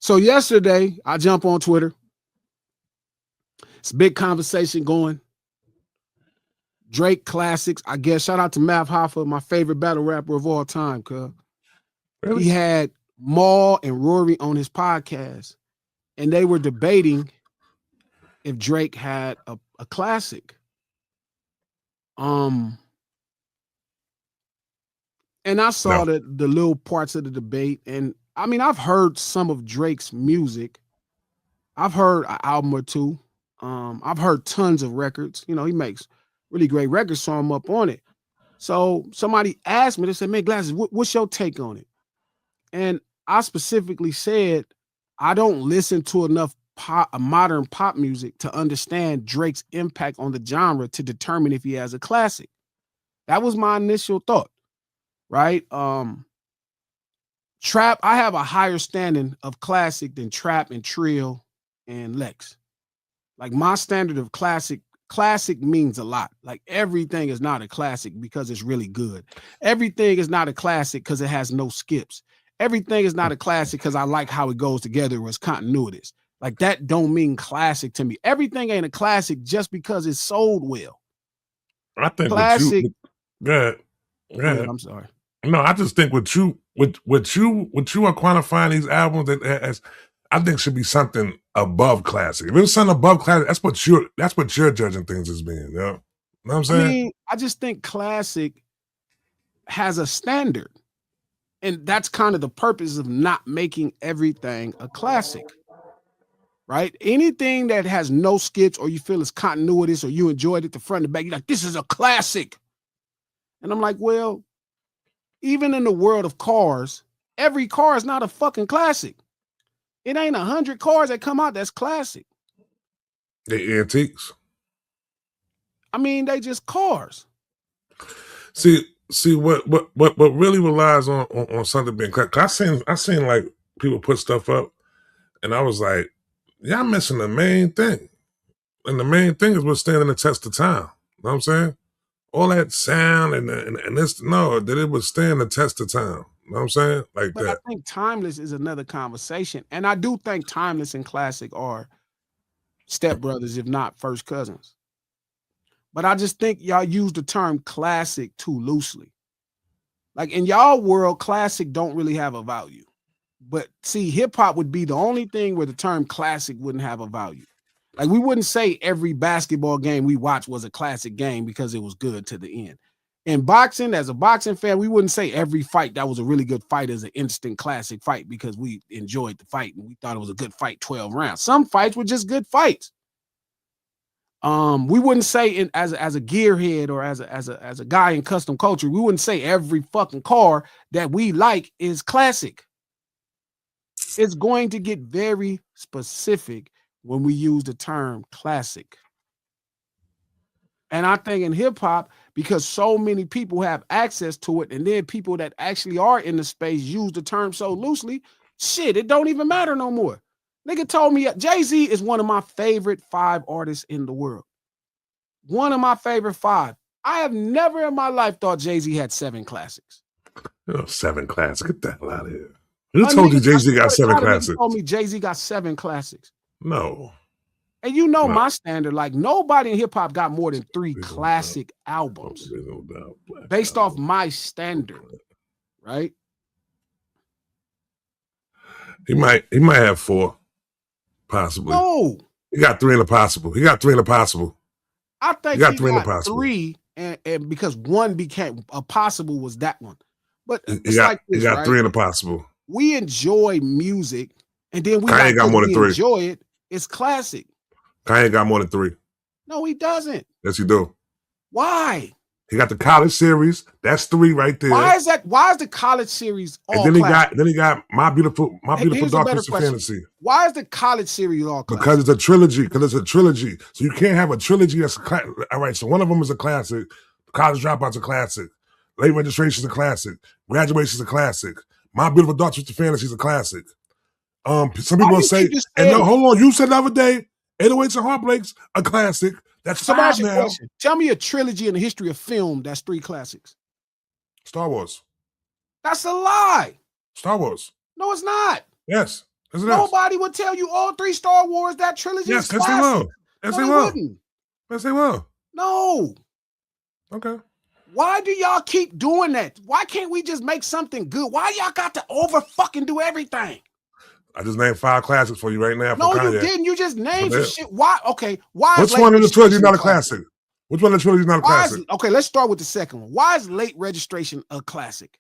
So yesterday, I jump on Twitter. It's a big conversation going. Drake classics. I guess shout out to Mav Hoffa, my favorite battle rapper of all time, cuz. Really? He had Maul and Rory on his podcast, and they were debating if Drake had a classic. And I saw No. the little parts of the debate, and I mean, I've heard some of Drake's music. I've heard an album or two. I've heard tons of records. You know, he makes really great records, so I'm up on it. So somebody asked me, they said, man, Glasses, what's your take on it? And I specifically said, I don't listen to enough modern pop music to understand Drake's impact on the genre to determine if he has a classic. That was my initial thought, right? Trap, I have a higher standing of classic than trap and trill and Lex. Like my standard of classic means a lot. Like everything is not a classic because it's really good. Everything is not a classic because it has no skips. Everything is not a classic because I like how it goes together or its continuities. Like that don't mean classic to me. Everything ain't a classic just because it's sold well. I think Classic. Go ahead. I'm sorry. No, I just think what you are quantifying these albums as, I think should be something above classic. If it was something above classic, that's what you're judging things as being. You know what I'm saying? I mean, I just think classic has a standard. And that's kind of the purpose of not making everything a classic. Right? Anything that has no skits or you feel is continuities or you enjoyed it the front and back, you're like, this is a classic. And I'm like, well, even in the world of cars, every car is not a fucking classic. It ain't 100 cars that come out that's classic. They antiques. I mean, they just cars. See what really relies on something being classic. I seen like people put stuff up, and I was like, y'all missing the main thing. And the main thing is what's standing the test of time. You know what I'm saying? All that sound and this, that it would stand the test of time. You know what I'm saying? Like but that. I think timeless is another conversation. And I do think timeless and classic are stepbrothers, if not first cousins. But I just think y'all use the term classic too loosely. Like in y'all world, classic don't really have a value. But see, hip hop would be the only thing where the term classic wouldn't have a value. Like we wouldn't say every basketball game we watched was a classic game because it was good to the end. In boxing, as a boxing fan, we wouldn't say every fight that was a really good fight is an instant classic fight because we enjoyed the fight and we thought it was a good fight 12 rounds. Some fights were just good fights. We wouldn't say as a gearhead or as a guy in custom culture, we wouldn't say every fucking car that we like is classic. It's going to get very specific when we use the term classic. And I think in hip hop, because so many people have access to it, and then people that actually are in the space use the term so loosely, shit, it don't even matter no more. Nigga told me Jay-Z is one of my favorite 5 artists in the world. One of my favorite 5. I have never in my life thought Jay-Z had 7 classics. 7 classics. Get the hell out of here. Who told you Jay-Z got 7 classics? Told me Jay-Z got 7 classics. No. And my standard, like nobody in hip hop got more than 3 classic albums. No doubt. Based off my standard, right? He might have 4, possibly. No. He got 3 in the possible. I think he got 3, and because 1 became a possible was that one. But he got 3 in the possible. We enjoy music, and then we got more than 3. Enjoy it. It's classic. Kanye got more than 3. No, he doesn't. Yes, he do. Why? He got the College series. That's 3 right there. Why is the College series all and classic? Then he got My Beautiful Dark Twisted Fantasy. Why is the College series all classic? Because it's a trilogy. So you can't have a trilogy that's all right. So one of them is a classic. College Dropout's a classic. Late Registration's a classic. Graduation's a classic. My Beautiful Dark Twisted Fantasy is a classic. Some people will say, and no, hold on, you said the other day, 808s and Heartbreaks, a classic. That's 5 now. Tell me a trilogy in the history of film that's 3 classics. Star Wars. That's a lie. Star Wars. No, it's not. Yes. Yes, it is. Nobody would tell you all 3 Star Wars, that trilogy is classic. Yes, they will. Yes, No, they they will. wouldn't. Yes, they will. No. Okay. Why do y'all keep doing that? Why can't we just make something good? Why y'all got to over fucking do everything? I just named 5 classics for you right now. No, Kanye. you didn't. You just named some shit. Why? Okay. Why? Which one of the trilogy is not a classic? Which one of the trilogy is not a classic? Okay, let's start with the second one. Why is Late Registration a classic?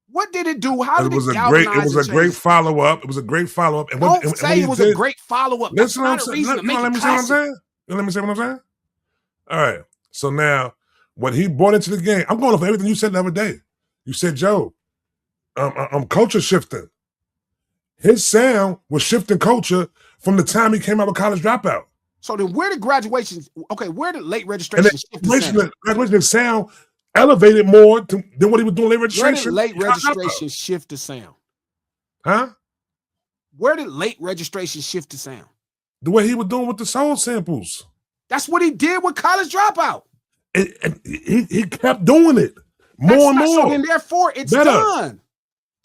What did it do? How did it galvanize? It was a great follow up. It was a great follow up. Don't say it was a great follow up. That's not a reason to make it classic. Let me say what I'm saying. All right. So now, when he brought into the game, I'm going off everything you said the other day. You said, Joe, culture shifting. His sound was shifting culture from the time he came out with College Dropout. So then where did where did Late Registration shift the sound? Graduation sound elevated more than what he was doing late registration. Where did Late Registration shift the sound? Huh? Where did Late Registration shift the sound? The way he was doing with the soul samples. That's what he did with College Dropout. He kept doing it more and more. So then therefore it's better. Done.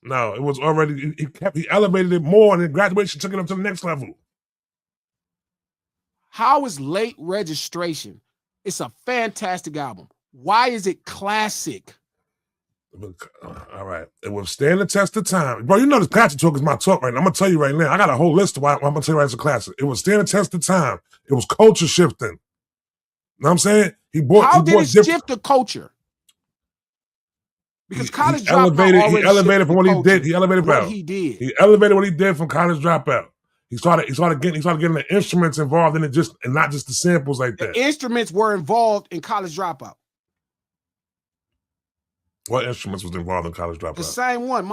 No, it was already, he elevated it more, and then graduation took it up to the next level. How is Late Registration? It's a fantastic album. Why is it classic? All right. It will stand the test of time. Bro, you know this classic talk is my talk right now. I'm going to tell you right now. I got a whole list of why I'm going to tell you why it's a classic. It will stand the test of time. It was culture shifting. You know what I'm saying? How did it shift the culture? Because College Dropout he elevated from what he did. He elevated what he did. He elevated what he did from College Dropout. He started getting the instruments involved in it, and not just the samples like that. The instruments were involved in College Dropout. What instruments was involved in College Dropout? The same one.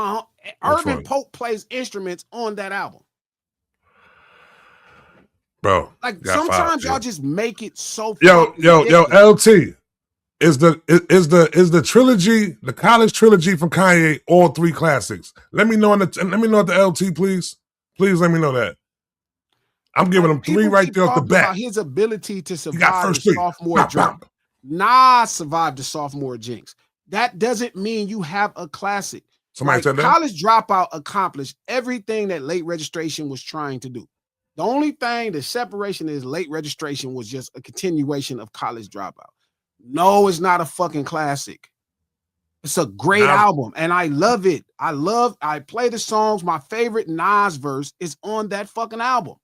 Urban Pope plays instruments on that album. Bro, like sometimes y'all just make it so. Yo, LT. Is the trilogy, the college trilogy from Kanye, all 3 classics? Let me know at the LT, please. Please let me know that. I'm giving him 3 right there off the bat. His ability to survive the sophomore drop. Nas survived the sophomore jinx. That doesn't mean you have a classic. Somebody said that? College Dropout accomplished everything that Late Registration was trying to do. The only thing, the separation is Late Registration was just a continuation of College Dropout. No, it's not a fucking classic. It's a great album, and I love it. I play the songs. My favorite Nas verse is on that fucking album.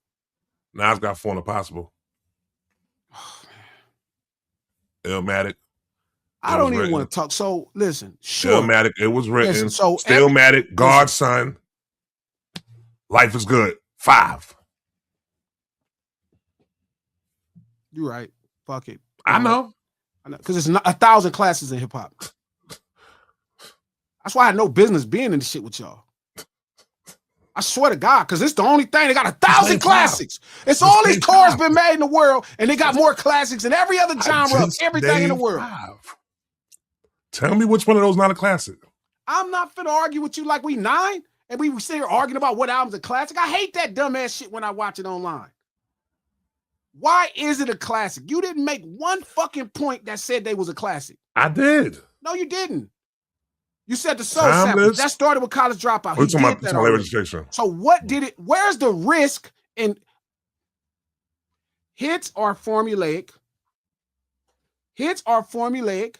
Nas got Phone Impossible. Oh, Illmatic. I don't even want to talk. So listen, sure. Illmatic, it was written. Listen, so Stillmatic, God's Son. Life is Good. 5. You're right. Fuck it. I know. Because it's not 1,000 classes in hip hop. That's why I had no business being in the shit with y'all. I swear to God, because it's the only thing. They got 1,000 classics. It's all these cars been made in the world, and they got more classics than every other genre of everything in the world. 5. Tell me which one of those not a classic. I'm not finna argue with you like we 9, and we sit here arguing about what album's a classic. I hate that dumbass shit when I watch it online. Why is it a classic? You didn't make one fucking point that said they was a classic. I did. No, you didn't. You said the soul samples. That started with College Dropout. He did that already. So what did it? Where's the risk in hits are formulaic? Hits are formulaic.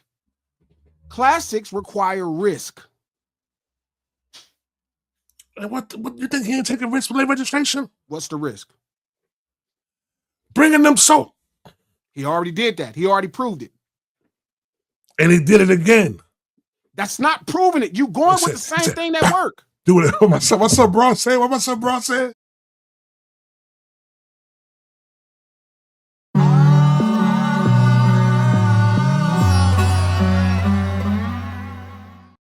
Classics require risk. And what you think he didn't take a risk with Late Registration? What's the risk? Bringing them soul. He already did that. He already proved it. And he did it again. That's not proving it. You going with the same thing that worked. Do it. What's up, bro? What my son, bro, said?